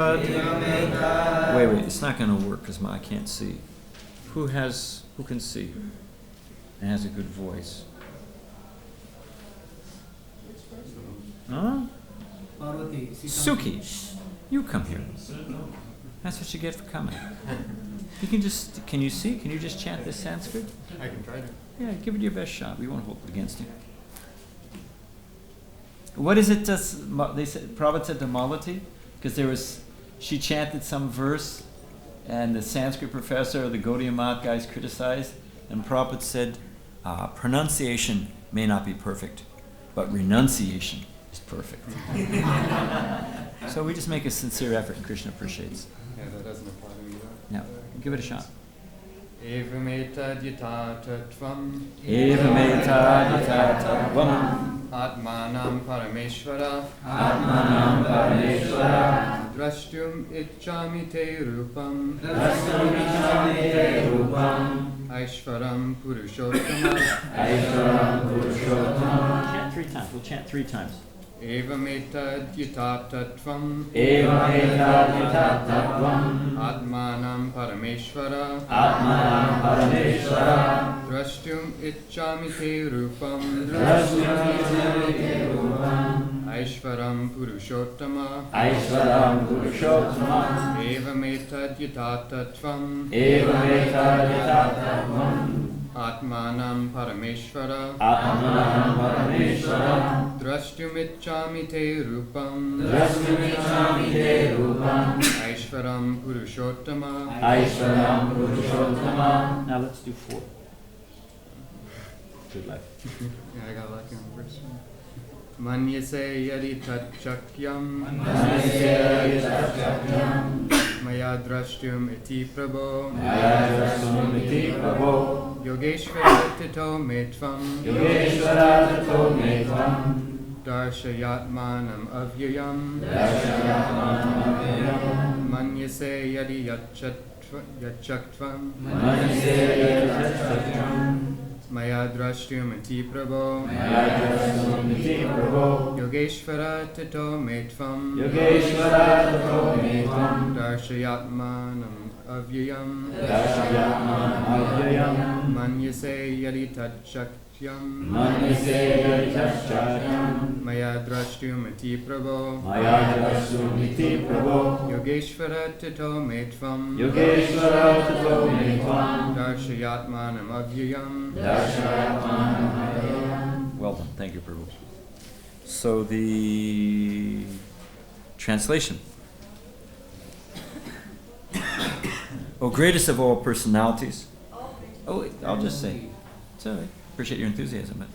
Wait, it's not going to work because I can't see. Who can see and has a good voice? Huh? Suki, you come here. That's what you get for coming. Can you see? Can you just chant this Sanskrit? I can try to. Yeah, give it your best shot. We won't hold it against you. What is it? They said Prabhupada said to Malati, because she chanted some verse, and the Sanskrit professor or the Gaudiya Math guys criticized, and Prabhupada said, pronunciation may not be perfect, but renunciation is perfect. So we just make a sincere effort, and Krishna appreciates. Yeah, that doesn't apply to me though. Yeah, give it a shot. Evametad yatatatvam Atmanam Parameshvara Drashtum Ichchami Te Rupam Aishvaram Purushottama. Chant 3 times. We'll chant 3 times. Evametad yatatatvam Atmanam Parameshvara Drashtum Ichchami Te Rupam Aishvaram Purushottama Evametad yatatatvam Atmanam Parameshvara Drashtum Ichchami Te Rupam Aishvaram Purushottama. Now let's do 4. Good luck. Yeah, I got lucky on the first one. Manyase yadi tatchakyam Maya drashtum iti prabho Yogeshvara tito metvam Darshayatmanam avyayam Manyase yadi yachakvam Maya drashtum iti prabho Yogeshvara tito metvam Darshayatmanam avyayam Manyase yadi tatchakyam Maya drashtum iti prabho Yogeshvara tito metvam Darshayatmanam avyayam. Well done. Thank you, Prabhu. So the translation. O greatest of all personalities. Oh, I'll just say. It's all right. Appreciate your enthusiasm. But.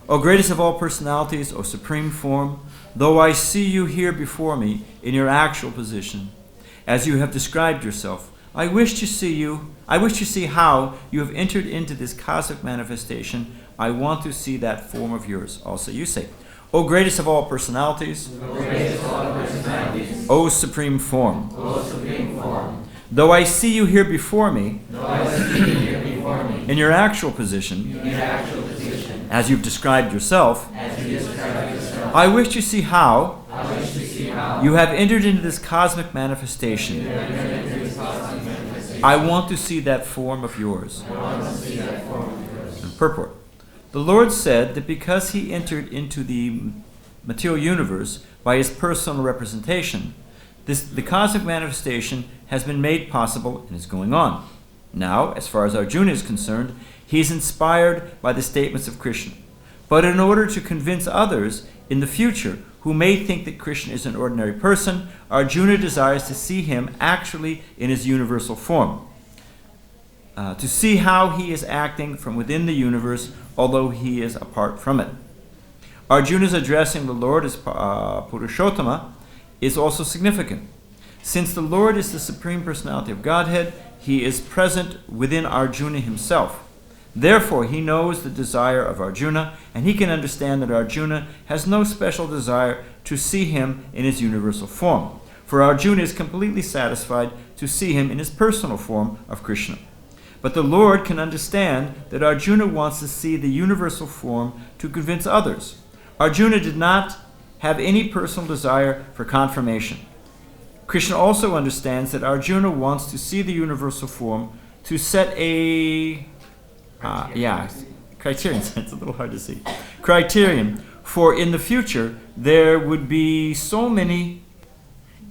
O greatest of all personalities, O supreme form, though I see you here before me in your actual position, as you have described yourself, I wish to see how you have entered into this cosmic manifestation. I want to see that form of yours. Also, you say, O greatest of all personalities, O supreme form, though I see you here before me, in your actual position, as you've described yourself, I wish to see how you have entered into this cosmic manifestation. I want to see that form of yours. And purport. The Lord said that because he entered into the material universe by his personal representation, the cosmic manifestation has been made possible and is going on. Now, as far as Arjuna is concerned, he is inspired by the statements of Krishna. But in order to convince others in the future who may think that Krishna is an ordinary person, Arjuna desires to see him actually in his universal form. To see how he is acting from within the universe, although he is apart from it. Arjuna's addressing the Lord as Purushottama is also significant. Since the Lord is the Supreme Personality of Godhead, he is present within Arjuna himself. Therefore, he knows the desire of Arjuna, and he can understand that Arjuna has no special desire to see him in his universal form, for Arjuna is completely satisfied to see him in his personal form of Krishna. But the Lord can understand that Arjuna wants to see the universal form to convince others. Arjuna did not have any personal desire for confirmation. Krishna also understands that Arjuna wants to see the universal form to set a criterion. It's a little hard to see. Criterion for in the future there would be so many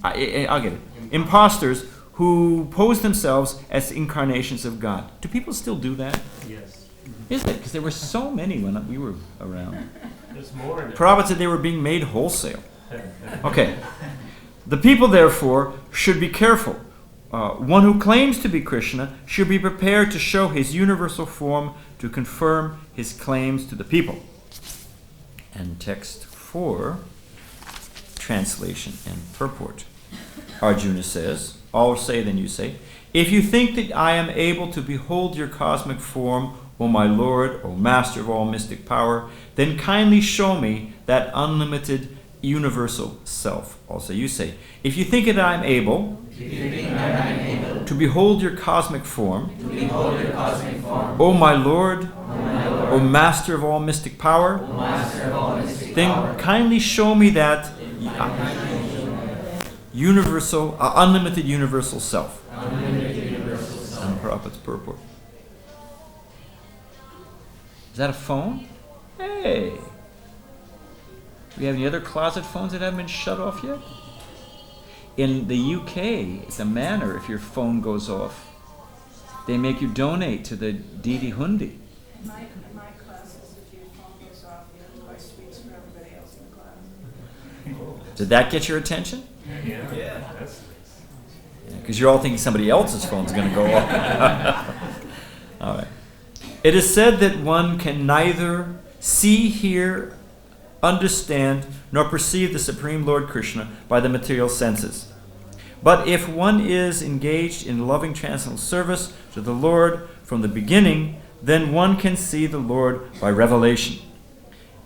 I'll get it. Imposters who pose themselves as incarnations of God. Do people still do that? Yes. Is it? Because there were so many when we were around. There's more now. Prabhupada said they were being made wholesale. Okay. The people, therefore, should be careful. One who claims to be Krishna should be prepared to show his universal form to confirm his claims to the people. And text 4, translation and purport. Arjuna says, I'll say then you say, if you think that I am able to behold your cosmic form, O my Lord, O Master of all mystic power, then kindly show me that unlimited universal self. Also you say, if you think that I am able, to behold your cosmic form, O my Lord, O Master of all mystic power, then kindly show me that universal, unlimited universal self. And Prabhupada's purport. Is that a phone? Hey! Do we have any other closet phones that haven't been shut off yet? In the UK, it's a manner if your phone goes off. They make you donate to the Didi Hundi. In my classes, if your phone goes off, you have to buy sweets for everybody else in the class. Did that get your attention? Yeah. That's Because you're all thinking somebody else's phone's going to go off. All right. It is said that one can neither see, hear, understand, nor perceive the Supreme Lord Krishna by the material senses. But if one is engaged in loving transcendental service to the Lord from the beginning, then one can see the Lord by revelation.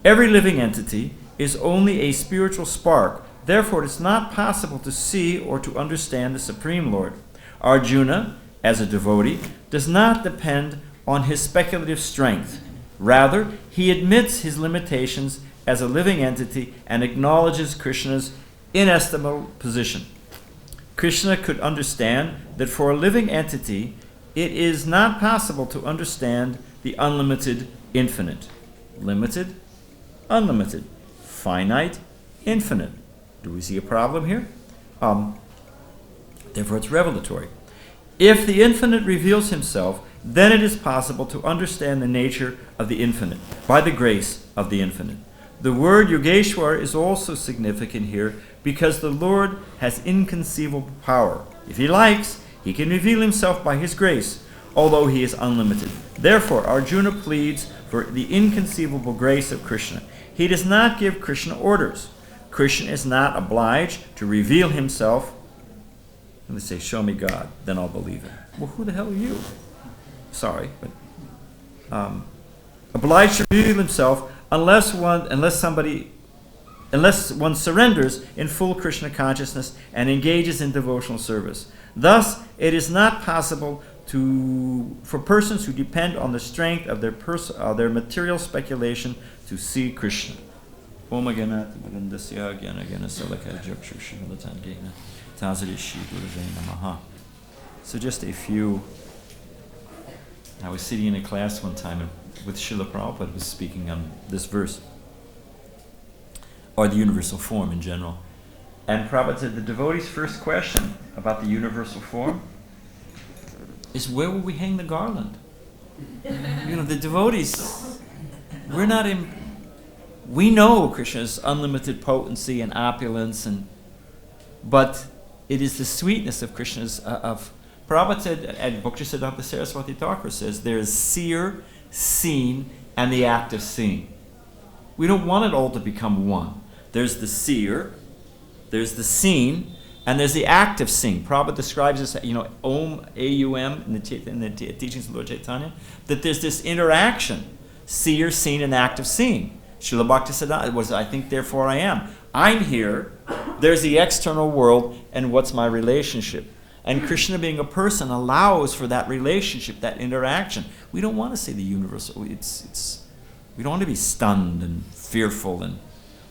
Every living entity is only a spiritual spark. Therefore, it is not possible to see or to understand the Supreme Lord. Arjuna, as a devotee, does not depend on his speculative strength. Rather, he admits his limitations as a living entity and acknowledges Krishna's inestimable position. Krishna could understand that for a living entity, it is not possible to understand the unlimited infinite. Limited, unlimited, finite, infinite. Do we see a problem here? Therefore, it's revelatory. If the infinite reveals himself, then it is possible to understand the nature of the infinite by the grace of the infinite. The word Yogeshwar is also significant here because the Lord has inconceivable power. If he likes, he can reveal himself by his grace, although he is unlimited. Therefore, Arjuna pleads for the inconceivable grace of Krishna. He does not give Krishna orders. Krishna is not obliged to reveal himself. And they say, show me God, then I'll believe it. Well, who the hell are you? Sorry, but obliged to reveal himself unless one surrenders in full Krishna consciousness and engages in devotional service. Thus, it is not possible for persons who depend on the strength of their material speculation to see Krishna. So just a few. I was sitting in a class one time with Srila Prabhupada was speaking on this verse, or the universal form in general. And Prabhupada said the devotee's first question about the universal form is, where will we hang the garland? The devotees, we know Krishna's unlimited potency and opulence, but it is the sweetness of Krishna's, Prabhupada said, and Bhakti Siddhanta Saraswati Thakur says, there is seer, seen, and the act of seeing. We don't want it all to become one. There's the seer, there's the seen, and there's the act of seeing. Prabhupada describes this, Om, A-U-M, in the teachings of Lord Chaitanya, that there's this interaction, seer, seen, and act of seeing. Srila Bhakti Siddhanta was, I think, therefore I am. I'm here, there's the external world, and what's my relationship? And Krishna, being a person, allows for that relationship, that interaction. We don't want to say the universal. We don't want to be stunned and fearful. And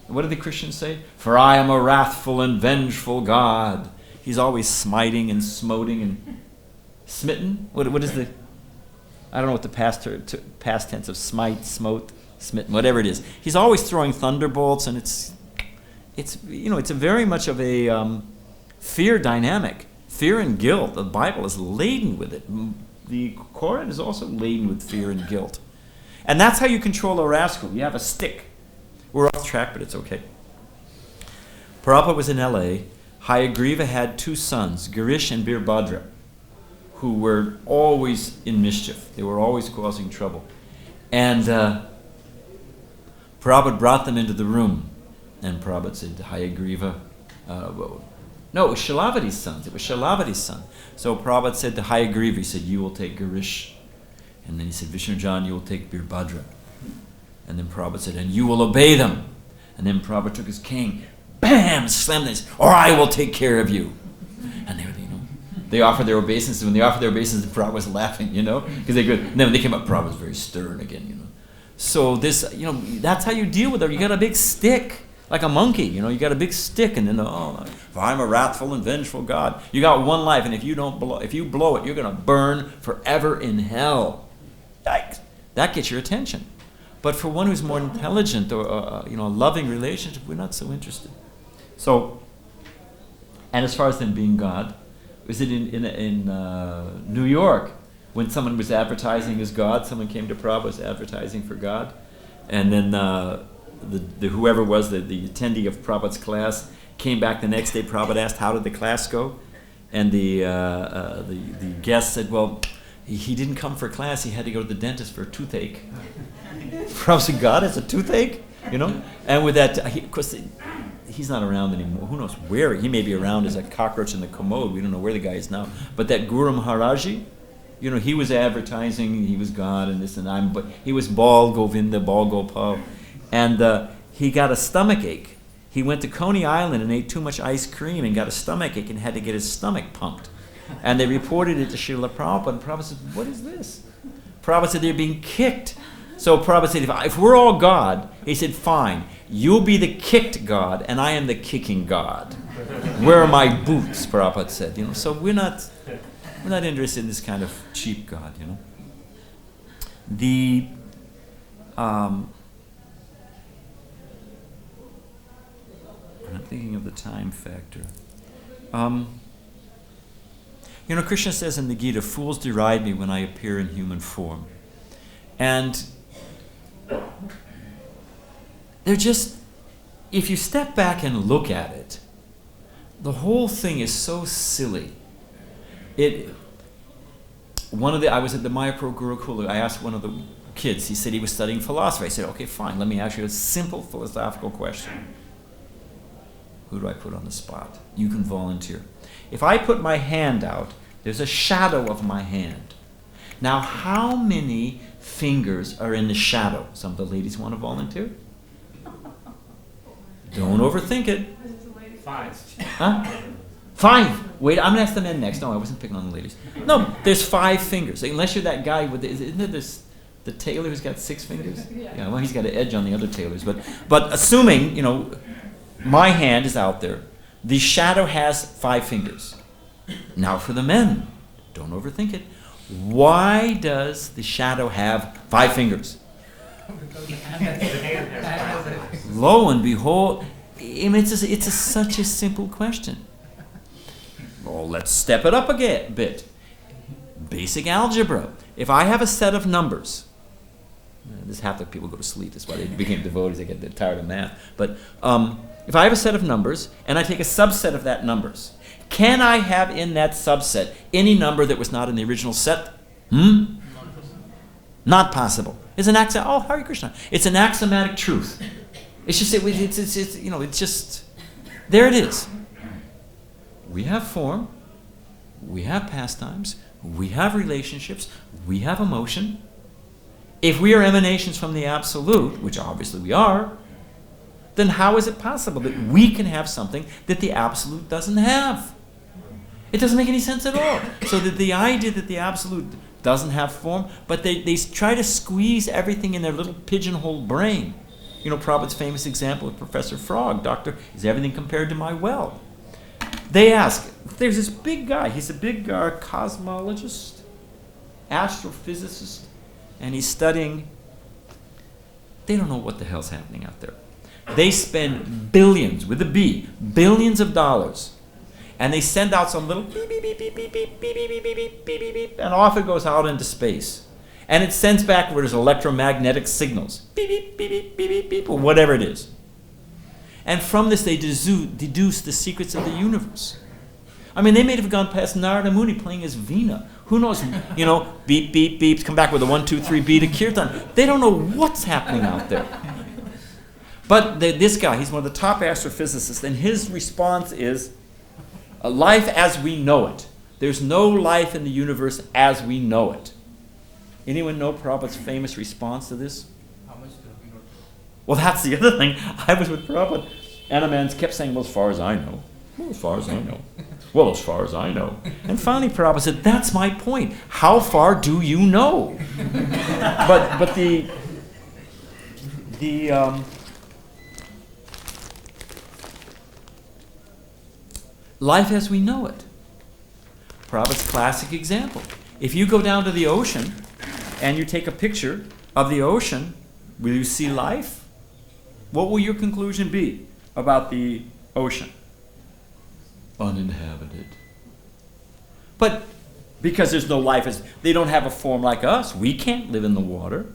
what did the Christians say? For I am a wrathful and vengeful God. he's always smiting and smoting and smitten. What is the, I don't know what the past tense of smite, smote, smitten, whatever it is. He's always throwing thunderbolts, and it's a very much of a fear dynamic. Fear and guilt. The Bible is laden with it. The Quran is also laden with fear and guilt. And that's how you control a rascal. You have a stick. We're off track, but it's okay. Prabhupada was in L.A. Hayagriva had 2 sons, Girish and Birbhadra, who were always in mischief. They were always causing trouble. And Prabhupada brought them into the room. And Prabhupada said to Hayagriva, no, it was Shalavati's sons. It was Shalavati's son. So Prabhupada said to Hayagriva, he said, you will take Girish. And then he said, Vishnujan, you will take Birbhadra. And then Prabhupada said, and you will obey them. And then Prabhupada took his cane, bam, slammed this, or I will take care of you. And they offered their obeisances. When they offered their obeisances, Prabhupada was laughing, because they could. And then when they came up, Prabhupada was very stern again, So this, that's how you deal with it. You got a big stick, like a monkey, you got a big stick, and then if I'm a wrathful and vengeful God, you got one life, and if you blow it, you're going to burn forever in hell. Yikes! That gets your attention. But for one who's more intelligent or a loving relationship, we're not so interested. So, and as far as them being God, was it in New York when someone was advertising as God? Someone came to Prabhupada, was advertising for God, and then the whoever was the attendee of Prabhupada's class came back the next day. Prabhupada asked, "How did the class go?" And the guest said, "Well, he didn't come for class. He had to go to the dentist for a toothache." Prabhupada said, "God has a toothache?" And with that, of course, he's not around anymore. Who knows where? He may be around as a cockroach in the commode. We don't know where the guy is now. But that Guru Maharaji, he was advertising he was God and this and that. But he was Bal Govinda, Bal Gopal. And he got a stomach ache. He went to Coney Island and ate too much ice cream and got a stomach ache and had to get his stomach pumped. And they reported it to Srila Prabhupada. And Prabhupada said, "What is this?" Prabhupada said, "They're being kicked." So Prabhupada said, if we're all God, he said, "Fine, you'll be the kicked God, and I am the kicking God. Where are my boots?" Prabhupada said. So we're not interested in this kind of cheap God. I'm thinking of the time factor. Krishna says in the Gita, "Fools deride me when I appear in human form." And they're just, if you step back and look at it, the whole thing is so silly. I was at the Mayapur Gurukula. I asked one of the kids, he said he was studying philosophy. I said, "Okay, fine, let me ask you a simple philosophical question." Who do I put on the spot? You can volunteer. If I put my hand out, there's a shadow of my hand. Now, how many fingers are in the shadow? Some of the ladies want to volunteer? Don't overthink it. 5. Huh? 5. Wait, I'm going to ask the men next. No, I wasn't picking on the ladies. No, there's 5 fingers. Unless you're that guy with isn't there the tailor who's got 6 fingers? Yeah, well, he's got an edge on the other tailors. But assuming, my hand is out there, the shadow has 5 fingers. Now for the men, don't overthink it. Why does the shadow have 5 fingers? Lo and behold, it's such a simple question. Well, let's step it up a bit. Basic algebra. If I have a set of numbers, this half the people go to sleep. That's why they became devotees. They get tired of math. But if I have a set of numbers and I take a subset of that numbers, can I have in that subset any number that was not in the original set? Not possible. It's an Hare Krishna. It's an axiomatic truth. It's just it's just there it is. We have form, we have pastimes, we have relationships, we have emotion. If we are emanations from the Absolute, which obviously we are, then how is it possible that we can have something that the Absolute doesn't have? It doesn't make any sense at all. So that the idea that the Absolute doesn't have form, but they try to squeeze everything in their little pigeonhole brain. Prabhupada's famous example of Professor Frog, "Doctor, is everything compared to my well?" They ask, there's this big guy, he's a big cosmologist, astrophysicist, and he's studying. They don't know what the hell's happening out there. They spend billions, with a B, billions of dollars, and they send out some little beep, beep, beep, beep, beep, beep, beep, beep, beep, beep, beep, beep, beep, beep, and off it goes out into space. And it sends back where there's electromagnetic signals, beep, beep, beep, beep, beep, beep, beep, or whatever it is. And from this they deduce the secrets of the universe. I mean, they may have gone past Narada Muni playing his Veena. Who knows, beep, beep, beeps, come back with a 1, 2, 3 beat of kirtan. They don't know what's happening out there. But this guy, he's one of the top astrophysicists, and his response is, life as we know it. There's no life in the universe as we know it. Anyone know Prabhupada's famous response to this? How much do we know? Well, that's the other thing. I was with Prabhupada, and a man kept saying, well, as far as I know. Well, as far as I know. Well, as far as I know. And finally Prabhupada said, that's my point. How far do you know? but the life as we know it. Prabhupada's classic example. If you go down to the ocean and you take a picture of the ocean, will you see life? What will your conclusion be about the ocean? Uninhabited. But because there's no life, they don't have a form like us. We can't live in the water.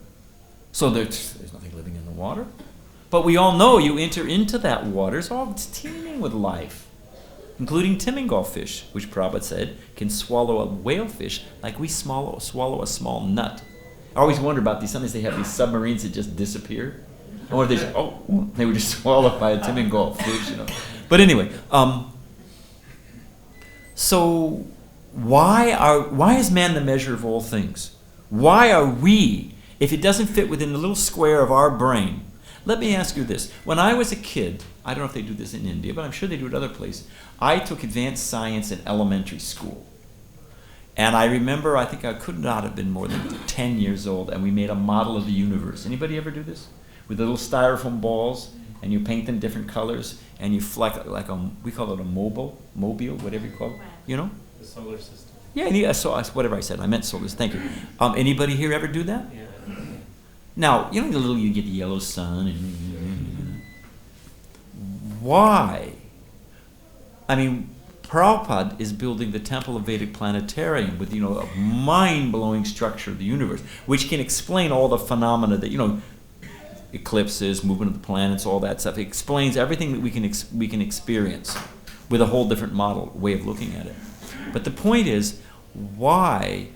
So there's nothing living in the water. But we all know you enter into that water, it's teeming with life, including Timingol fish, which Prabhupada said can swallow a whale fish like we swallow a small nut. I always wonder about these. Sometimes they have these submarines that just disappear. Or they were just swallowed by a Timingol fish, But anyway, so why is man the measure of all things? Why are we, if it doesn't fit within the little square of our brain? Let me ask you this. When I was a kid, I don't know if they do this in India, but I'm sure they do it other places. I took advanced science in elementary school. And I remember, I think I could not have been more than 10 years old, and we made a model of the universe. Anybody ever do this? With little styrofoam balls, and you paint them different colors, and you fly like we call it a mobile, whatever you call it, The solar system. Yeah, whatever I said, I meant solar. Thank you. Anybody here ever do that? Yeah. Now, you get the yellow sun, and why? I mean, Prabhupada is building the Temple of Vedic Planetarium with, a mind-blowing structure of the universe, which can explain all the phenomena that, eclipses, movement of the planets, all that stuff. It explains everything that we can experience with a whole different way of looking at it. But the point is, why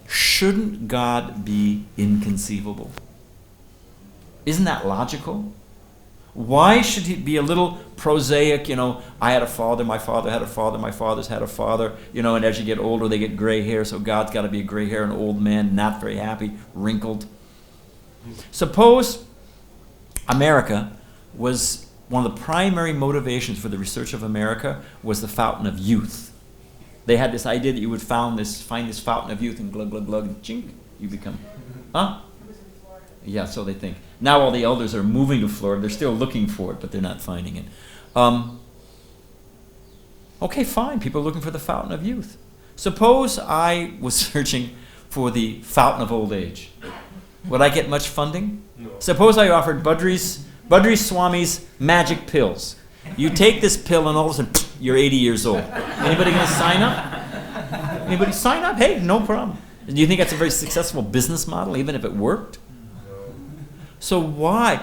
shouldn't God be inconceivable? Isn't that logical? Why should he be a little prosaic, I had a father, my father had a father, my father's had a father, and as you get older they get gray hair, so God's got to be a gray hair, an old man, not very happy, wrinkled. Suppose America was, one of the primary motivations for the research of America was the fountain of youth. They had this idea that you would find this fountain of youth and glug, glug, glug, and chink, you become, huh? Yeah, so they think. Now all the elders are moving to Florida. They're still looking for it, but they're not finding it. Okay, fine. People are looking for the fountain of youth. Suppose I was searching for the fountain of old age. Would I get much funding? No. Suppose I offered Badri Swami's magic pills. You take this pill and all of a sudden, you're 80 years old. Anybody going to sign up? Anybody sign up? Hey, no problem. Do you think that's a very successful business model, even if it worked? So why?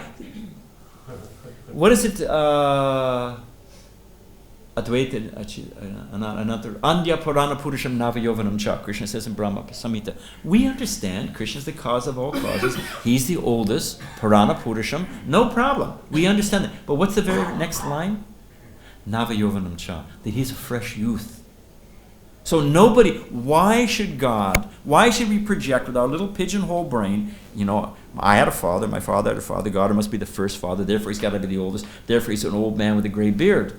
What is it? Advaita, Andya Purana Purusham Navayovanam Cha, Krishna says in Brahma Samhita. We understand Krishna is the cause of all causes. He's the oldest, Purana Purusham, no problem. We understand that. But what's the very next line? Navayovanam Cha, that he's a fresh youth. So why should we project with our little pigeonhole brain, I had a father, my father had a father, God must be the first father, therefore he's got to be the oldest, therefore he's an old man with a gray beard.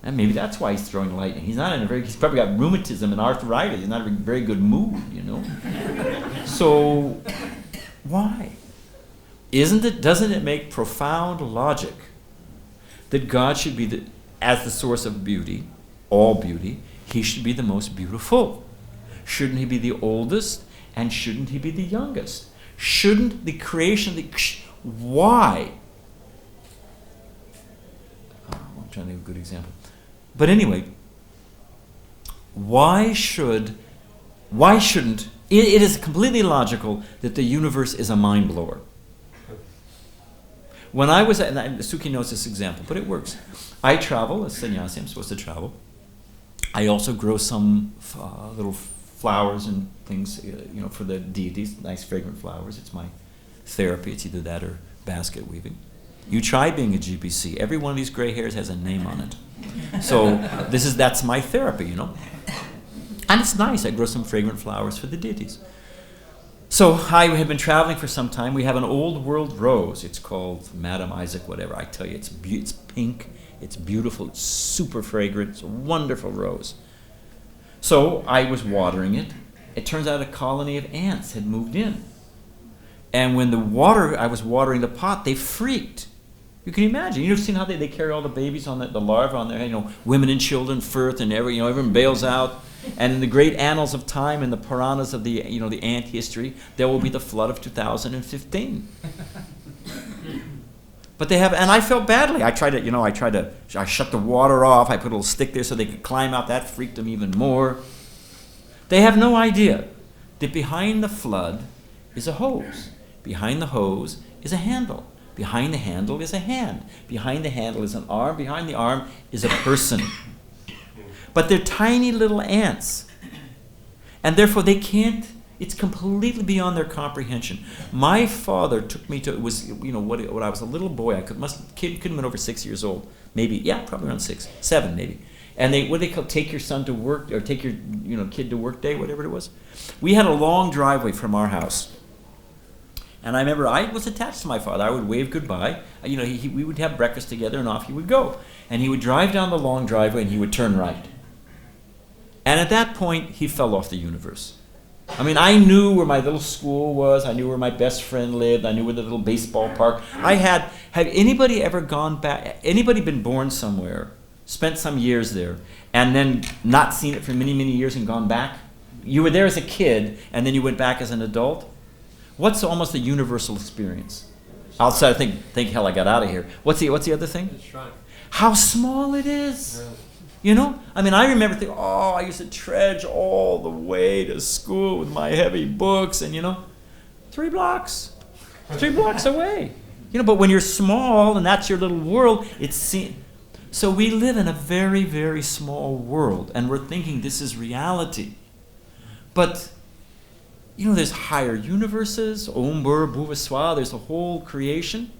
And maybe that's why he's throwing lightning. He's probably got rheumatism and arthritis, he's not in a very good mood, So, why? Doesn't it make profound logic that God should be as the source of beauty, all beauty, he should be the most beautiful. Shouldn't he be the oldest? And shouldn't he be the youngest? Shouldn't the creation, why? I'm trying to give a good example. But anyway, why shouldn't, it is completely logical that the universe is a mind blower. When I was, and Suki knows this example, but it works. I travel, as sannyasi, I'm supposed to travel. I also grow some little flowers and things, for the deities, nice fragrant flowers. It's my therapy. It's either that or basket weaving. You try being a GPC. Every one of these gray hairs has a name on it. So that's my therapy, And it's nice. I grow some fragrant flowers for the deities. So I have been traveling for some time. We have an old world rose. It's called Madam Isaac, whatever. I tell you, it's pink. It's beautiful. It's super fragrant. It's a wonderful rose. So I was watering it. It turns out a colony of ants had moved in. And when I was watering the pot, they freaked. You can imagine. You've seen how they carry all the babies on the larvae on their, women and children first, and everyone bails out. And in the great annals of time and the Puranas of the ant history, there will be the flood of 2015. But they have, and I felt badly. I shut the water off. I put a little stick there so they could climb out. That freaked them even more. They have no idea that behind the flood is a hose. Behind the hose is a handle. Behind the handle is a hand. Behind the handle is an arm. Behind the arm is a person. But they're tiny little ants. And therefore they can't, it's completely beyond their comprehension. My father took me to, when I was a little boy, kid couldn't have been over 6 years old. Maybe, probably around 6, 7 maybe. And what do they call, take your son to work, or take your kid to work day, whatever it was. We had a long driveway from our house. And I remember I was attached to my father. I would wave goodbye. We would have breakfast together and off he would go. And he would drive down the long driveway and he would turn right. And at that point, he fell off the universe. I knew where my little school was. I knew where my best friend lived. I knew where the little baseball park. Have anybody ever gone back? Anybody been born somewhere, spent some years there, and then not seen it for many, many years and gone back? You were there as a kid, and then you went back as an adult? What's almost a universal experience? Outside, think hell, I got out of here. What's the other thing? The shrine. How small it is. Yeah. I remember thinking, I used to trudge all the way to school with my heavy books and, 3 blocks away. But when you're small and that's your little world, so we live in a very, very small world and we're thinking this is reality. But, there's higher universes, Om Bur Bhuvaswa, there's a whole creation.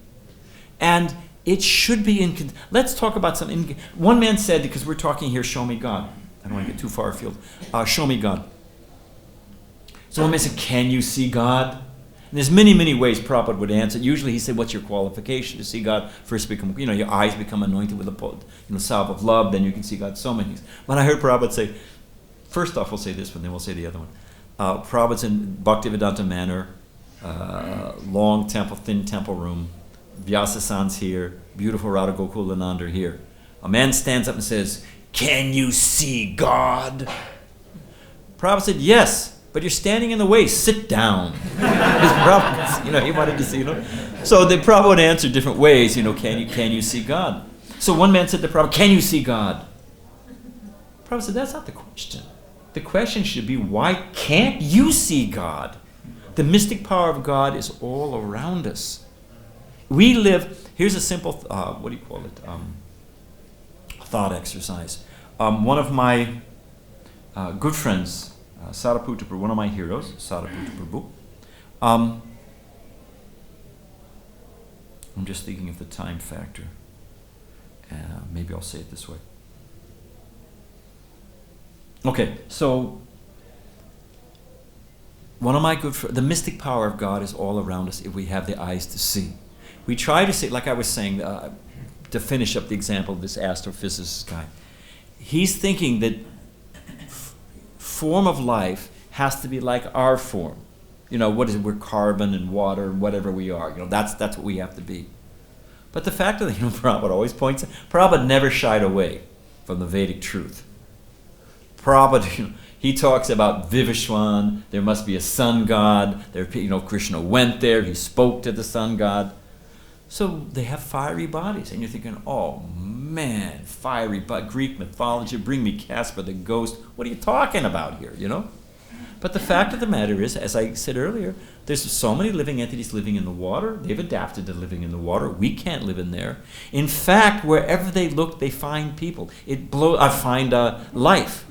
And it should be let's talk about something. One man said, because we're talking here, show me God. I don't want to get too far afield. Show me God. So one man said, can you see God? And there's many, many ways Prabhupada would answer. Usually he said, what's your qualification to see God? First become, your eyes become anointed with the salve of love, then you can see God. So many things. But I heard Prabhupada say, first off we'll say this one, then we'll say the other one. Prabhupada's in Bhaktivedanta Manor, long temple, thin temple room. Vyasa-san's here, beautiful Radha Gokulananda here. A man stands up and says, can you see God? Prabhupada said, yes, but you're standing in the way, sit down. He wanted to see, So the Prabhupada answered different ways, can you see God? So one man said to Prabhupada, can you see God? Prabhupada said, that's not the question. The question should be, why can't you see God? The mystic power of God is all around us. We live, here's a simple, thought exercise. One of my good friends, Saraputa Prabhu, one of my heroes, Saraputa Prabhu. I'm just thinking of the time factor. Maybe I'll say it this way. Okay, so one of my good friends, the mystic power of God is all around us if we have the eyes to see. We try to see, like I was saying, to finish up the example of this astrophysicist guy. He's thinking that form of life has to be like our form. What is it? We're carbon and water and whatever we are. That's what we have to be. But the fact that, Prabhupada always points, Prabhupada never shied away from the Vedic truth. Prabhupada, he talks about Vivishwan, there must be a sun god, Krishna went there, he spoke to the sun god. So they have fiery bodies, and you're thinking, oh man, fiery body, Greek mythology, bring me Casper the ghost. What are you talking about here, But the fact of the matter is, as I said earlier, there's so many living entities living in the water. They've adapted to living in the water. We can't live in there. In fact, wherever they look, they find people. Find life.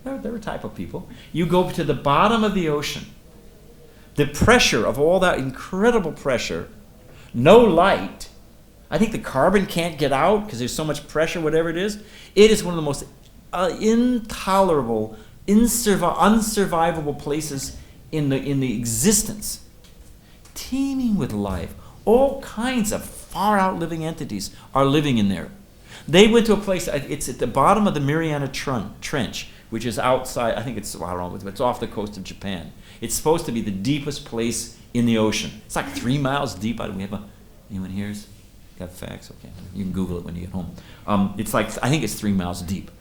They're a type of people. You go to the bottom of the ocean. The pressure of all that incredible pressure, no light. I think the carbon can't get out because there's so much pressure, whatever it is. It is one of the most intolerable, unsurvivable places in the existence. Teeming with life. All kinds of far out living entities are living in there. They went to a place, it's at the bottom of the Mariana Trench, which is outside, I think it's off the coast of Japan. It's supposed to be the deepest place in the ocean. It's like 3 miles deep. Anyone here's got facts? Okay, you can Google it when you get home. I think it's 3 miles deep.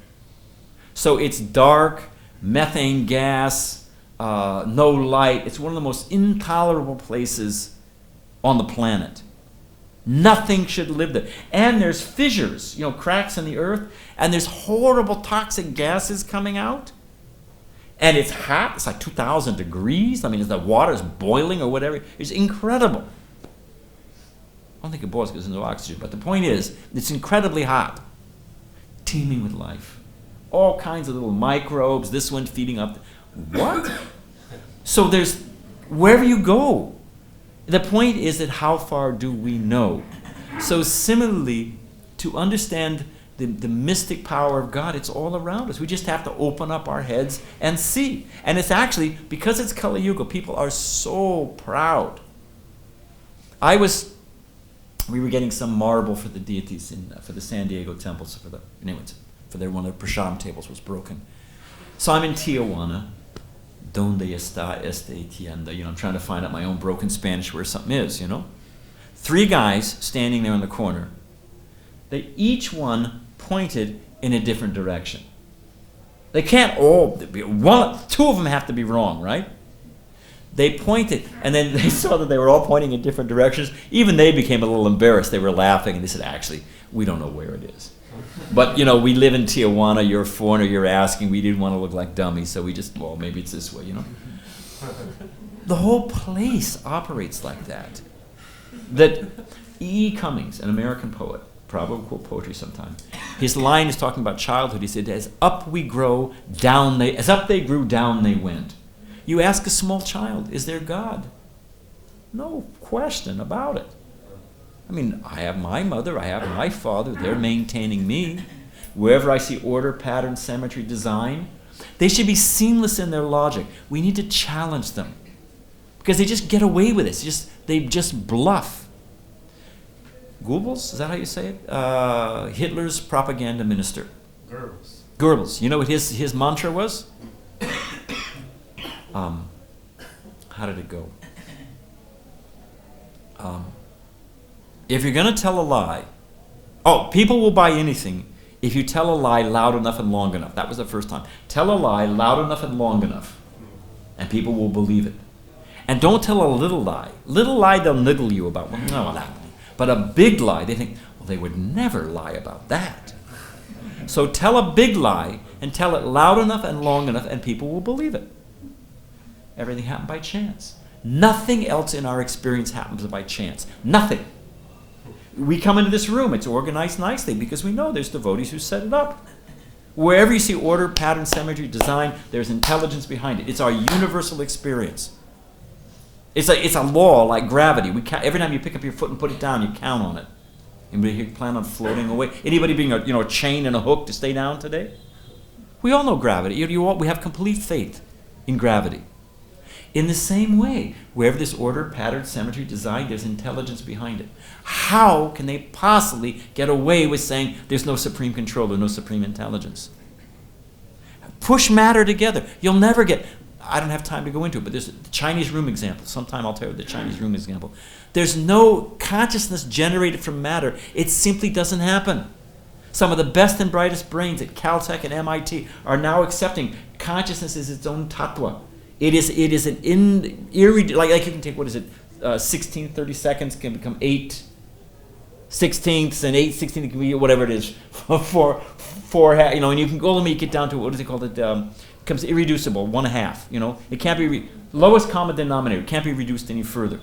So it's dark, methane gas, no light. It's one of the most intolerable places on the planet. Nothing should live there. And there's fissures, cracks in the earth, and there's horrible toxic gases coming out. And it's hot. It's like 2,000 degrees. The water's boiling or whatever. It's incredible. I don't think it boils because there's no oxygen, but the point is, it's incredibly hot. Teeming with life. All kinds of little microbes, this one feeding up. What? So there's, wherever you go, the point is that how far do we know? So similarly, to understand the mystic power of God, it's all around us. We just have to open up our heads and see. And it's actually, because it's Kali Yuga, people are so proud. We were getting some marble for the deities for the San Diego temples. One of their prashadam tables was broken. So I'm in Tijuana. Donde está este tienda? I'm trying to find out my own broken Spanish where something is, 3 guys standing there in the corner. They each one pointed in a different direction. They can't all be, 2 of them have to be wrong, right? They pointed, and then they saw that they were all pointing in different directions. Even they became a little embarrassed. They were laughing, and they said, actually, we don't know where it is. But, we live in Tijuana, you're a foreigner, you're asking, we didn't want to look like dummies, so we just, maybe it's this way, The whole place operates like that. That E. Cummings, an American poet, probably will quote poetry sometime, his line is talking about childhood. He said, as up they grew, down they went. You ask a small child, is there God? No question about it. I have my mother, I have my father, they're maintaining me. Wherever I see order, pattern, symmetry, design, they should be seamless in their logic. We need to challenge them. Because they just get away with it. They just bluff. Goebbels, is that how you say it? Hitler's propaganda minister. Goebbels. You know what his mantra was? How did it go? If you're going to tell a lie, people will buy anything if you tell a lie loud enough and long enough. That was the first time. Tell a lie loud enough and long enough, and people will believe it. And don't tell a little lie. Little lie, they'll niggle you about. But a big lie, they think, they would never lie about that. So tell a big lie and tell it loud enough and long enough, and people will believe it. Everything happened by chance. Nothing else in our experience happens by chance. Nothing. We come into this room, it's organized nicely because we know there's devotees who set it up. Wherever you see order, pattern, symmetry, design, there's intelligence behind it. It's our universal experience. It's a law like gravity. Every time you pick up your foot and put it down, you count on it. Anybody here plan on floating away? Anybody being a chain and a hook to stay down today? We all know gravity. We have complete faith in gravity. In the same way, wherever there's order, pattern, symmetry, design, there's intelligence behind it. How can they possibly get away with saying there's no supreme control or no supreme intelligence? Push matter together. You'll never get... I don't have time to go into it, but there's the Chinese room example. Sometime I'll tell you the Chinese room example. There's no consciousness generated from matter. It simply doesn't happen. Some of the best and brightest brains at Caltech and MIT are now accepting consciousness is its own tattva. It is an like you can take, 16, 30 seconds can become 8 sixteenths, and 8 sixteenths can be whatever it is, four half, and you can go make it down to, what is it called? It becomes irreducible, 1/2, It can't be, lowest common denominator, it can't be reduced any further.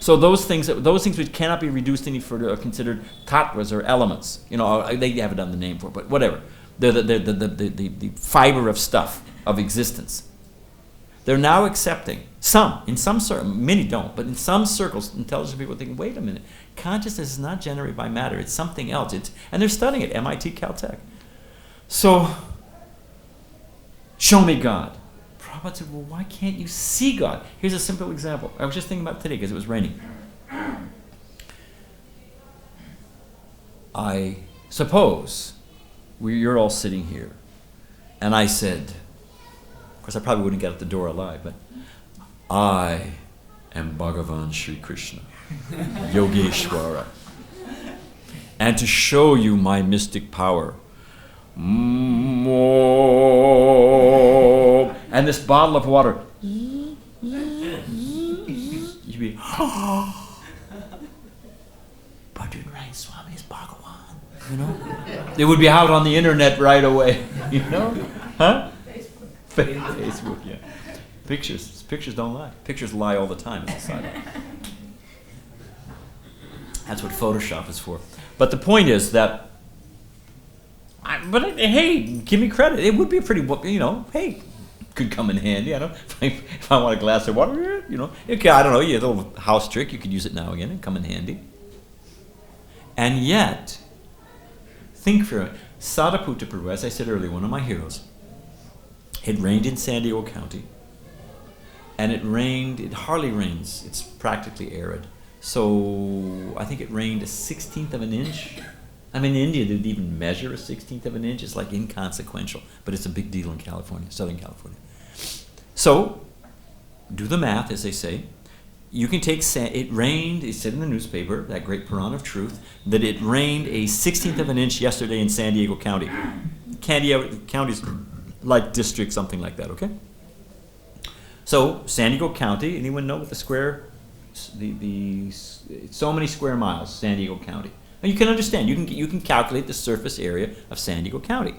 So those things which cannot be reduced any further are considered tattvas or elements. They haven't done the name for it, but whatever. They're the fiber of stuff, of existence. They're now accepting, in some circles, many don't, but in some circles, intelligent people think, wait a minute, consciousness is not generated by matter, it's something else. And they're studying it, MIT, Caltech. So, show me God. Prabhupada said, well, why can't you see God? Here's a simple example. I was just thinking about it today because it was raining. I suppose you're all sitting here, and I said, of course I probably wouldn't get out the door alive, but I am Bhagavan Sri Krishna, Yogeshwara, and to show you my mystic power, and this bottle of water, you'd be, Badrinarayan Swami is Bhagavan, They would be out on the internet right away, Huh? Facebook, yeah. Pictures don't lie. Pictures lie all the time in society. That's what Photoshop is for. But the point is that, hey, give me credit. It would be a pretty, hey, could come in handy. If I want a glass of water, okay, I don't know, you have a little house trick, you could use it now and again and come in handy. And yet, think for a minute. Sadaputta Prabhu, as I said earlier, one of my heroes, it rained in San Diego County, and it hardly rains, it's practically arid. So I think it rained 1/16 of an inch. In India, they'd even measure 1/16 of an inch. It's like inconsequential, but it's a big deal in California, Southern California. So, do the math, as they say. You can take it rained, it said in the newspaper, that great Puran of Truth, that it rained 1/16 of an inch yesterday in San Diego County. County's like district, something like that, okay? So, San Diego County, anyone know what the so many square miles, San Diego County. Now you can understand, you can calculate the surface area of San Diego County.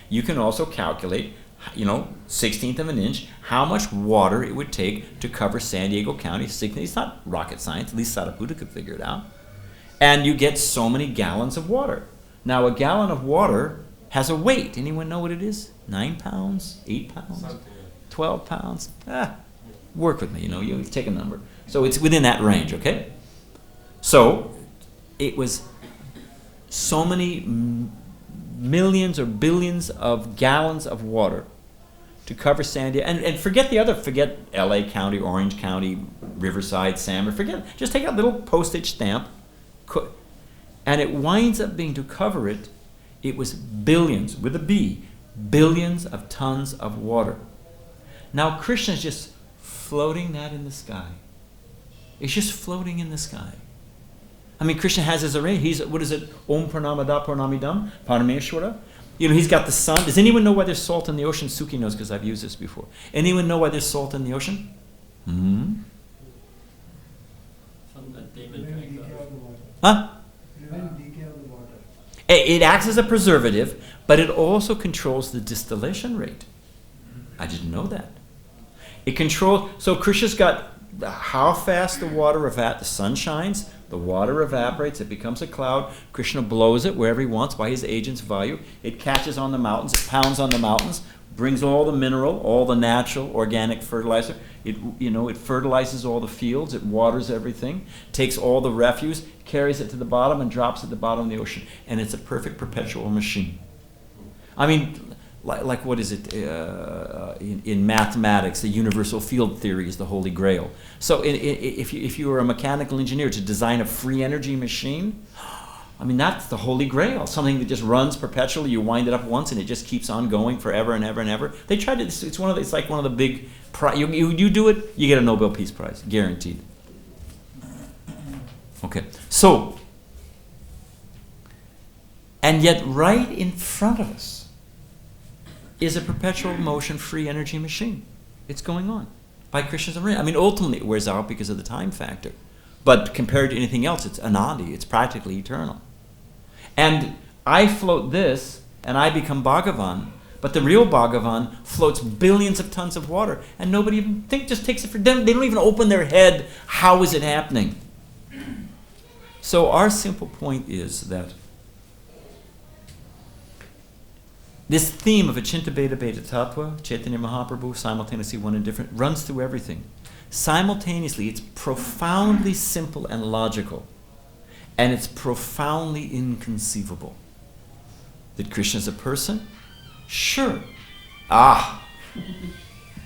You can also calculate, 1/16 of an inch, how much water it would take to cover San Diego County. It's not rocket science, at least Sadaputta could figure it out. And you get so many gallons of water. Now a gallon of water has a weight. Anyone know what it is? 9 pounds? 8 pounds? 12 pounds? Work with me, you take a number. So it's within that range, okay? So it was so many millions or billions of gallons of water to cover San Diego. And forget LA County, Orange County, Riverside, San, just take a little postage stamp, and it winds up being, to cover it, it was billions, with a B, billions of tons of water. Now Krishna's just floating that in the sky. It's just floating in the sky. Krishna has his array. He's, what is it? Om Pranamada Pranamidam, Parameshwara. He's got the sun. Does anyone know why there's salt in the ocean? Suki knows because I've used this before. Anyone know why there's salt in the ocean? Huh? It acts as a preservative, but it also controls the distillation rate. I didn't know that. It controls, so Krishna's got how fast the water the sun shines, the water evaporates, it becomes a cloud. Krishna blows it wherever he wants by his agent's value. It catches on the mountains, it pounds on the mountains, brings all the mineral, all the natural organic fertilizer. It fertilizes all the fields, it waters everything, takes all the refuse, carries it to the bottom and drops it at the bottom of the ocean. And it's a perfect perpetual machine. Like what is it in mathematics? The universal field theory is the holy grail. So if you were a mechanical engineer to design a free energy machine, I mean, that's the Holy Grail. Something that just runs perpetually. You wind it up once, and it just keeps on going forever and ever and ever. They tried to. It's like one of the big. You do it, you get a Nobel Peace Prize, guaranteed. Okay, so, and yet right in front of us is a perpetual motion free energy machine. It's going on by Krishna's arena. I mean, ultimately it wears out because of the time factor. But compared to anything else, it's anadi. It's practically eternal. And I float this, and I become Bhagavan, but the real Bhagavan floats billions of tons of water, and nobody even just takes it for them. They don't even open their head. How is it happening? So our simple point is that this theme of Achinta Bheda Bheda Tattva, Chaitanya Mahaprabhu, simultaneously one and different, runs through everything. Simultaneously, it's profoundly simple and logical, and it's profoundly inconceivable. That Krishna is a person? Sure.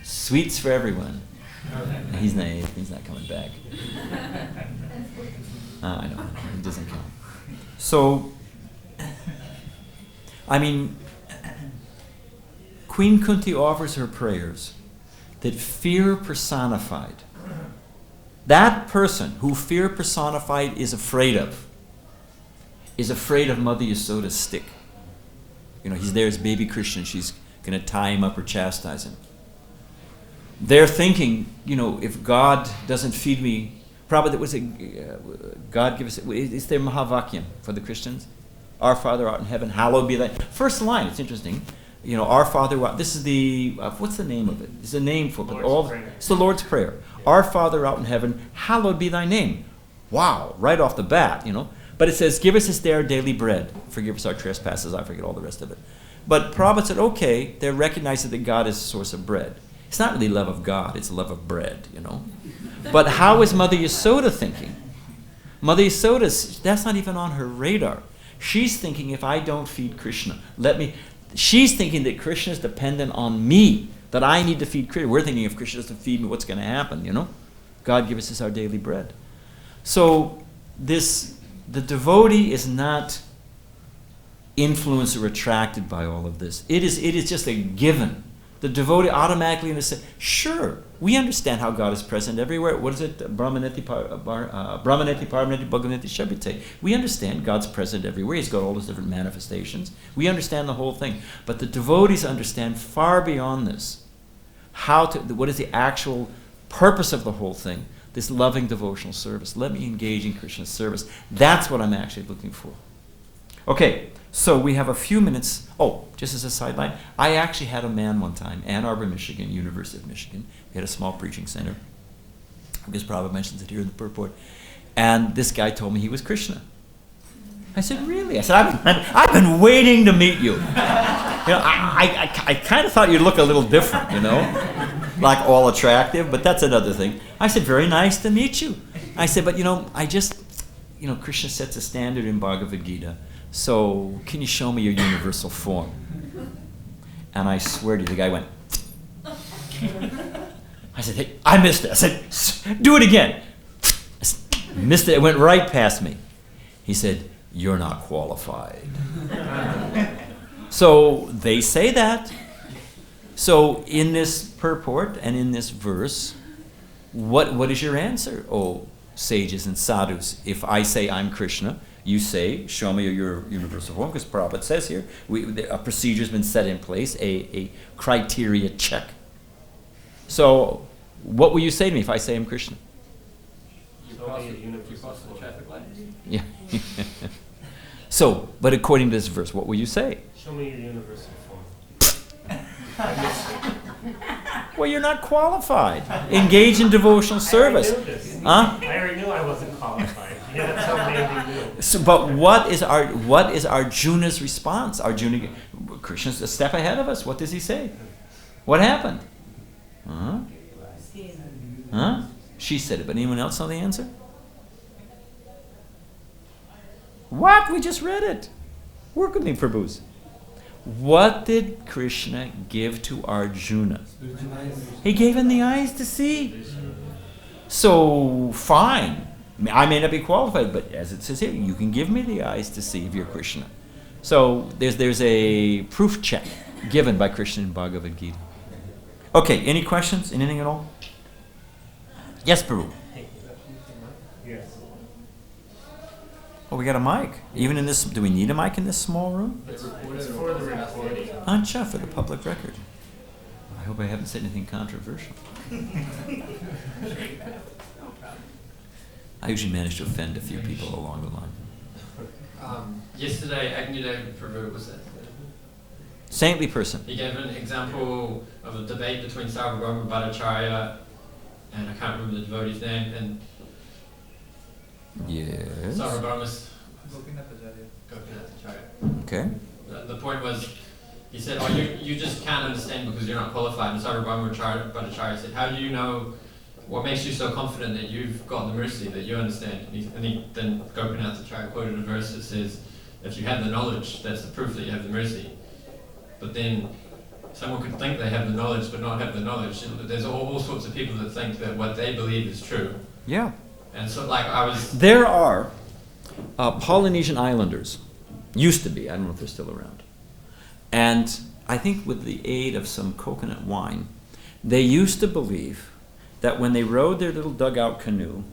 Sweets for everyone. He's not coming back. I know, he doesn't count. So, I mean, Queen Kunti offers her prayers that fear personified, that person who fear personified is afraid of Mother Yasoda's stick. He's there as baby Krishna, she's going to tie him up or chastise him. They're thinking, if God doesn't feed me, probably that was God give us, is there Mahavakyam for the Christians? Our Father art in heaven, hallowed be thy. First line, it's interesting. Our Father, this is the, what's the name of it? It's a name for it. It's the Lord's Prayer. Our Father art in heaven, hallowed be thy name. Wow, right off the bat, But it says, give us this day our daily bread. Forgive us our trespasses. I forget all the rest of it. But Prabhupada said, okay, they're recognizing that God is the source of bread. It's not really love of God, it's love of bread, But how is Mother Yasoda thinking? Mother Yasoda, that's not even on her radar. She's thinking, if I don't feed Krishna, she's thinking that Krishna is dependent on me, that I need to feed Krishna. We're thinking if Krishna doesn't feed me, what's going to happen, God give us this our daily bread. So the devotee is not influenced or attracted by all of this. It is just a given. The devotee automatically understands, sure, we understand how God is present everywhere. What is it? Brahmaneti Paramaneti Bhagavaneti Shabite. We understand God's present everywhere. He's got all those different manifestations. We understand the whole thing. But the devotees understand far beyond this. What is the actual purpose of the whole thing? This loving devotional service. Let me engage in Krishna's service. That's what I'm actually looking for. Okay, so we have a few minutes. Oh, just as a sideline, I actually had a man one time, Ann Arbor, Michigan, University of Michigan. We had a small preaching center. I guess Prabhupada mentions it here in the purport. And this guy told me he was Krishna. I said, really? I said, I've been waiting to meet you. I kind of thought you'd look a little different, like all attractive, but that's another thing. I said, very nice to meet you. I said, but Krishna sets a standard in Bhagavad Gita. So, can you show me your universal form? And I swear to you, the guy went. I said, hey, I missed it. I said, do it again. I said, missed it. It went right past me. He said, you're not qualified. So, they say that. So, in this purport and in this verse, what is your answer, oh sages and sadhus? If I say I'm Krishna, you say, show me your universal form, because Prabhupada says here, a procedure's been set in place, a criteria check. So, what will you say to me if I say I'm Krishna? You cross the traffic light. Yeah. So, but according to this verse, what will you say? Show me your universal form. Well, you're not qualified. Engage in devotional service. I already knew this. Huh? I already knew I wasn't qualified. Yeah, that's what made me do. So, but what is Arjuna's response? Arjuna, Krishna's a step ahead of us. What does he say? What happened? Huh? She said it, but anyone else know the answer? What? We just read it. Work with me, Prabhus. What did Krishna give to Arjuna? He gave him the eyes to see. So, fine. I may not be qualified, but as it says here, you can give me the eyes to see if you're Krishna. So there's a proof check given by Krishna in Bhagavad Gita. Okay, any questions? Anything at all? Yes, Baru. Yes. Oh, we got a mic. Even in this, do we need a mic in this small room? It's for the recording. Ancha, for the public record. I hope I haven't said anything controversial. I usually manage to offend a few people along the line. Yesterday, Agnidev Prabhu was there. Saintly person. He gave an example of a debate between Sarvabhauma Bhattacharya and I can't remember the devotee's name, and Yes. Sarvabhauma's Gopinathacharya. Okay. The point was, he said, "Oh, you just can't understand because you're not qualified." And Sarvabhauma Bhattacharya said, "How do you know? What makes you so confident that you've got the mercy, that you understand?" Then Gopinathacharya quoted a verse that says, "If you have the knowledge, that's the proof that you have the mercy." But then someone could think they have the knowledge but not have the knowledge. There's all sorts of people that think that what they believe is true. Yeah. And so, like, I was... There are Polynesian islanders. Used to be. I don't know if they're still around. And I think with the aid of some coconut wine, they used to believe that when they rowed their little dugout canoe,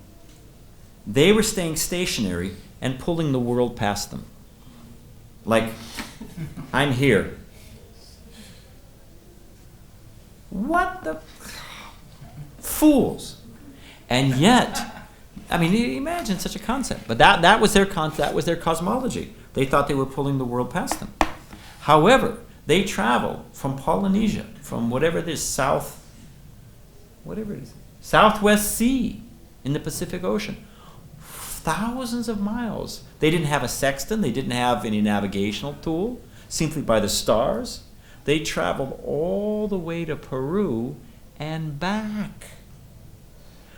they were staying stationary and pulling the world past them. Like, I'm here. What the fools! And yet, I mean, imagine such a concept. But that was their that was their cosmology. They thought they were pulling the world past them. However, they travel from Polynesia, from whatever it is, Southwest Sea in the Pacific Ocean, thousands of miles. They didn't have a sextant. They didn't have any navigational tool. Simply by the stars. They traveled all the way to Peru and back.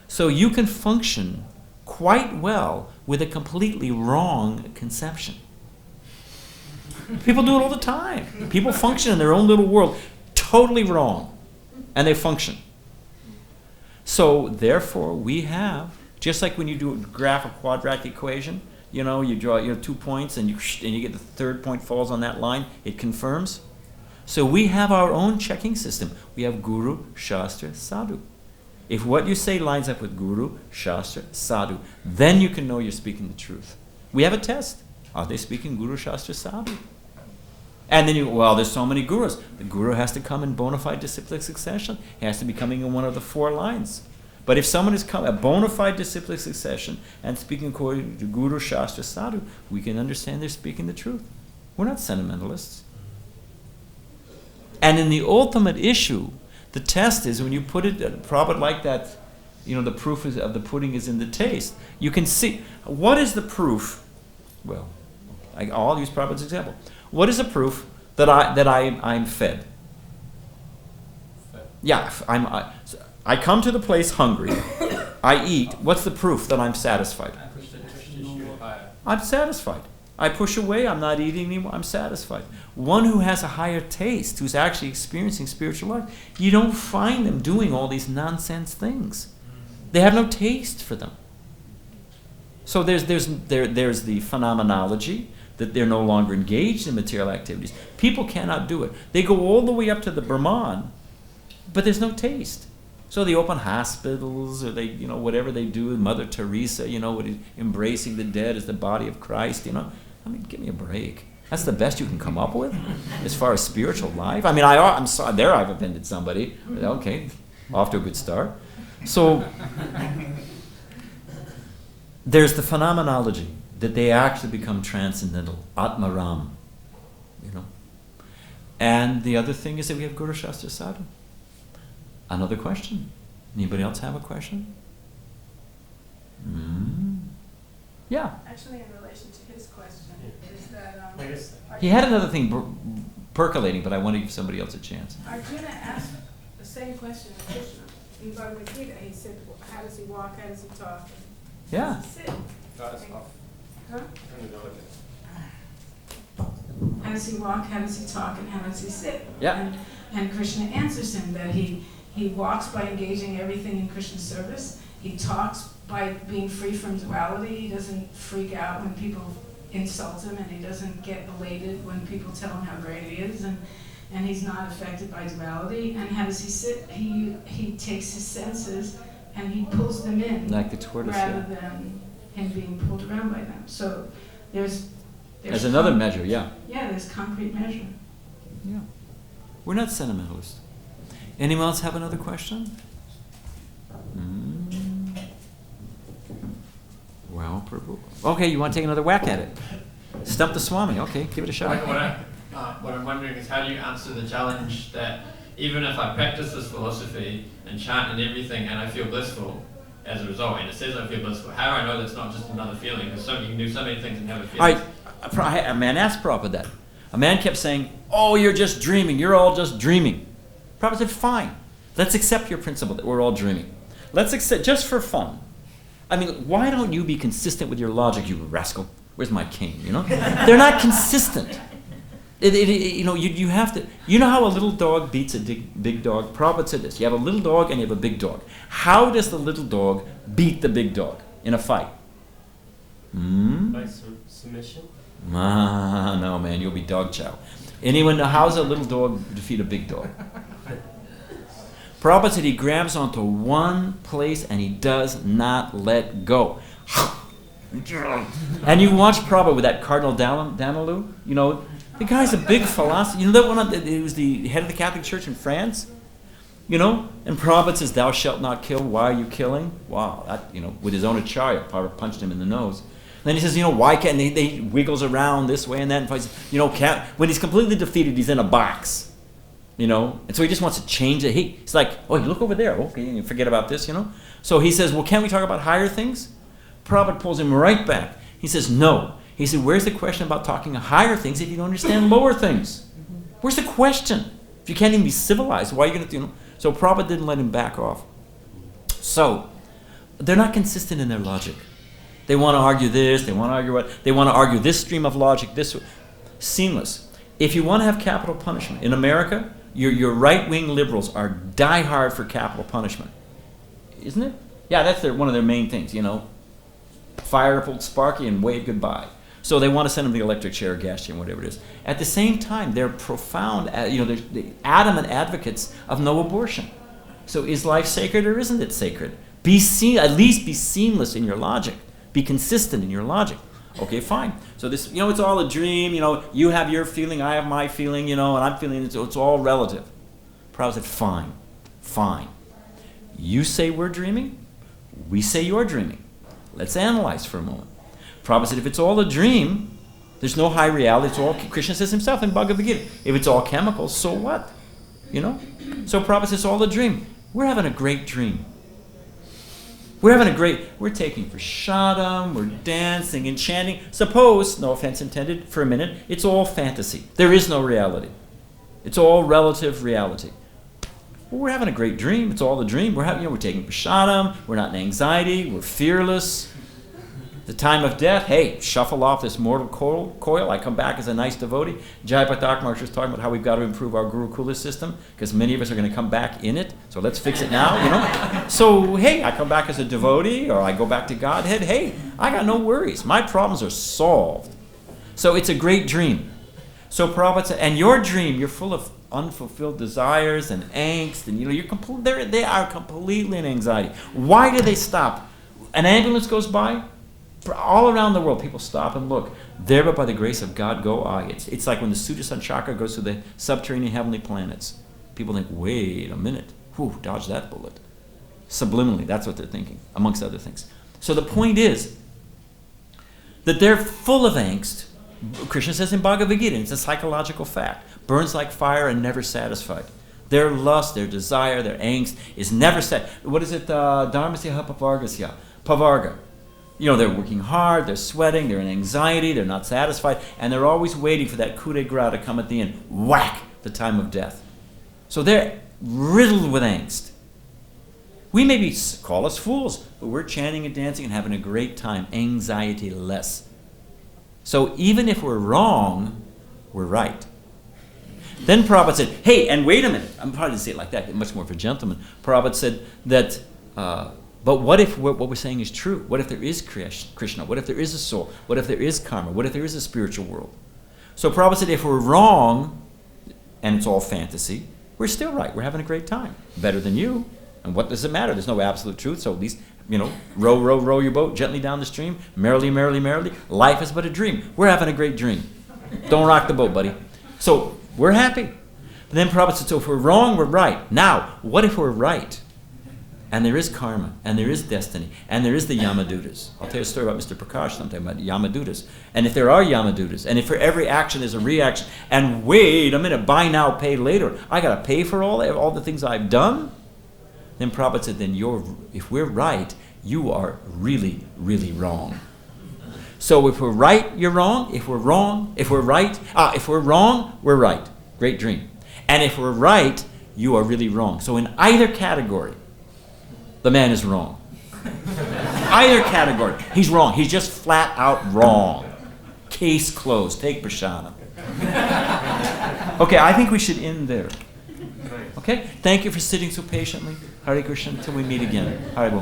So you can function quite well with a completely wrong conception. People do it all the time. People function in their own little world totally wrong, and they function. So therefore, we have, just like when you do graph a quadratic equation, you draw 2 points, and you get the third point falls on that line. It confirms. So we have our own checking system. We have Guru, Shastra, Sadhu. If what you say lines up with Guru, Shastra, Sadhu, then you can know you're speaking the truth. We have a test. Are they speaking Guru, Shastra, Sadhu? And then there's so many gurus. The guru has to come in bona fide disciplic succession. He has to be coming in one of the 4 lines. But if someone is a bona fide disciplic succession and speaking according to Guru, Shastra, Sadhu, we can understand they're speaking the truth. We're not sentimentalists. And in the ultimate issue, the test is when you put it, prop it like that, the proof of the pudding is in the taste. You can see, what is the proof? Well, I'll use Prabhupada's example. What is the proof that I'm fed? Yeah, I come to the place hungry. I eat. What's the proof that I'm satisfied? I'm satisfied. I push away, I'm not eating anymore, I'm satisfied. One who has a higher taste, who's actually experiencing spiritual life, you don't find them doing all these nonsense things. They have no taste for them. So there's the phenomenology, that they're no longer engaged in material activities. People cannot do it. They go all the way up to the Brahman, but there's no taste. So they open hospitals, or they, whatever they do. Mother Teresa, embracing the dead as the body of Christ. I mean, give me a break. That's the best you can come up with as far as spiritual life. I mean, I'm sorry, there I've offended somebody. Okay, off to a good start. So there's the phenomenology that they actually become transcendental, Atmaram, And the other thing is that we have Guru Shastra Sadhu. Another question? Anybody else have a question? Yeah. Actually, in relation to his question, is that He had another thing percolating, but I want to give somebody else a chance. Arjuna asked the same question of Krishna in Bhagavad Gita. He said, "How does he walk? How does he talk? Yeah. How does he sit?" Huh? How does he walk? How does he talk? And how does he sit? Yeah. And Krishna answers him that he walks by engaging everything in Krishna's service, He talks by being free from duality. He doesn't freak out when people insult him, and he doesn't get elated when people tell him how great he is, and he's not affected by duality. And how does he sit? He takes his senses and he pulls them in, Like the tortoise, rather than him being pulled around by them. So there's another measure, yeah. Yeah, there's concrete measure. Yeah. We're not sentimentalists. Anyone else have another question? Well, okay, you want to take another whack at it? Stump the Swami. Okay, give it a shot. What I'm wondering is, how do you answer the challenge that even if I practice this philosophy and chant and everything and I feel blissful as a result, and it says I feel blissful, how do I know that's not just another feeling? Because you can do so many things and have a feeling. A man asked Prabhupada that. A man kept saying, oh, you're just dreaming. You're all just dreaming. Prabhupada said, fine. Let's accept your principle that we're all dreaming. Let's accept, just for fun. I mean, why don't you be consistent with your logic, you rascal? Where's my cane, you know? They're not consistent. You have to... You know how a little dog beats a big dog? Prabhupada said this. You have a little dog and you have a big dog. How does the little dog beat the big dog in a fight? By submission? No, man, you'll be dog chow. Anyone know how's a little dog defeat a big dog? Prabhupada said he grabs onto one place and he does not let go. And you watch Prabhupada with that Cardinal Danilou, you know, the guy's a big philosopher. You know that one? He was the head of the Catholic Church in France, you know. And Prabhupada says, "Thou shalt not kill. Why are you killing?" Wow, that, you know, with his own acharya, Prabhupada punched him in the nose. Then he says, you know, why can't they wiggles around this way and that, and says, you know, when he's completely defeated, he's in a box, you know, and so he just wants to change it. He's like, oh, you look over there, okay, and you forget about this, you know. So he says, well, can't we talk about higher things? Prabhupada pulls him right back. He says, no. He said, where's the question about talking higher things if you don't understand lower things? Where's the question? If you can't even be civilized, why are you going to, you know? So Prabhupada didn't let him back off. So they're not consistent in their logic. They want to argue this, they want to argue what, they want to argue this stream of logic, this, seamless. If you want to have capital punishment, in America, your right-wing liberals are die-hard for capital punishment. Isn't it? Yeah, that's one of their main things, you know. Fire up old Sparky and wave goodbye. So they want to send him the electric chair, gas chair, whatever it is. At the same time, they're profound, you know, they're adamant advocates of no abortion. So is life sacred or isn't it sacred? At least be seamless in your logic. Be consistent in your logic. Okay, fine. So this, you know, it's all a dream. You know, you have your feeling, I have my feeling, you know, and I'm feeling it's all relative. Prabhupada said, fine. You say we're dreaming, we say you're dreaming. Let's analyze for a moment. Prabhupada said, if it's all a dream, there's no high reality. It's all, Krishna says himself in Bhagavad Gita, if it's all chemicals, so what? You know? So Prabhupada says, it's all a dream. We're having a great dream. We're taking prasadam, we're dancing and chanting. Suppose, no offense intended, for a minute, it's all fantasy. There is no reality. It's all relative reality. Well, we're having a great dream. It's all a dream. We're taking prasadam, we're not in anxiety, we're fearless. The time of death, hey, shuffle off this mortal coil. I come back as a nice devotee. Jai Patak Maharaj was talking about how we've got to improve our Gurukula system because many of us are going to come back in it. So let's fix it now, you know. So, hey, I come back as a devotee or I go back to Godhead. Hey, I got no worries. My problems are solved. So it's a great dream. So Prabhupada said, and your dream, you're full of unfulfilled desires and angst, and you know, they are completely in anxiety. Why do they stop? An ambulance goes by. All around the world, people stop and look. There, but by the grace of God, go I. It's like when the Sudarshan Chakra goes to the subterranean heavenly planets. People think, wait a minute. Whew, dodge that bullet. Subliminally, that's what they're thinking, amongst other things. So the point is that they're full of angst. Krishna says in Bhagavad Gita, it's a psychological fact. Burns like fire and never satisfied. Their lust, their desire, their angst is never set. What is it? Dharmasya pavargasya. Pavarga. You know, they're working hard, they're sweating, they're in anxiety, they're not satisfied, and they're always waiting for that coup de grace to come at the end. Whack! The time of death. So they're riddled with angst. We maybe call us fools, but we're chanting and dancing and having a great time, anxiety-less. So even if we're wrong, we're right. Then Prabhupada said, hey, and wait a minute. I'm probably going to say it like that, much more for gentlemen. Prabhupada said that But what if what we're saying is true? What if there is Krishna? What if there is a soul? What if there is karma? What if there is a spiritual world? So Prabhupada said, if we're wrong, and it's all fantasy, we're still right. We're having a great time. Better than you. And what does it matter? There's no absolute truth. So at least, row, row, row your boat gently down the stream. Merrily, merrily, merrily. Life is but a dream. We're having a great dream. Don't rock the boat, buddy. So we're happy. But then Prabhupada said, so if we're wrong, we're right. Now, what if we're right? And there is karma, and there is destiny, and there is the Yamadutas. I'll tell you a story about Mr. Prakash sometime about Yamadutas. And if there are Yamadutas, and if for every action there's a reaction, and wait a minute, buy now, pay later, I got to pay for all the things I've done, then Prabhupada said, then if we're right, you are really, really wrong. So if we're right, you're wrong. If we're wrong, if we're right, if we're wrong, we're right. Great dream. And if we're right, you are really wrong. So in either category, the man is wrong. Either category, he's wrong. He's just flat out wrong. Case closed. Take prashadam. Okay, I think we should end there. Okay? Thank you for sitting so patiently. Hare Krishna, until we meet again. Hare Bol.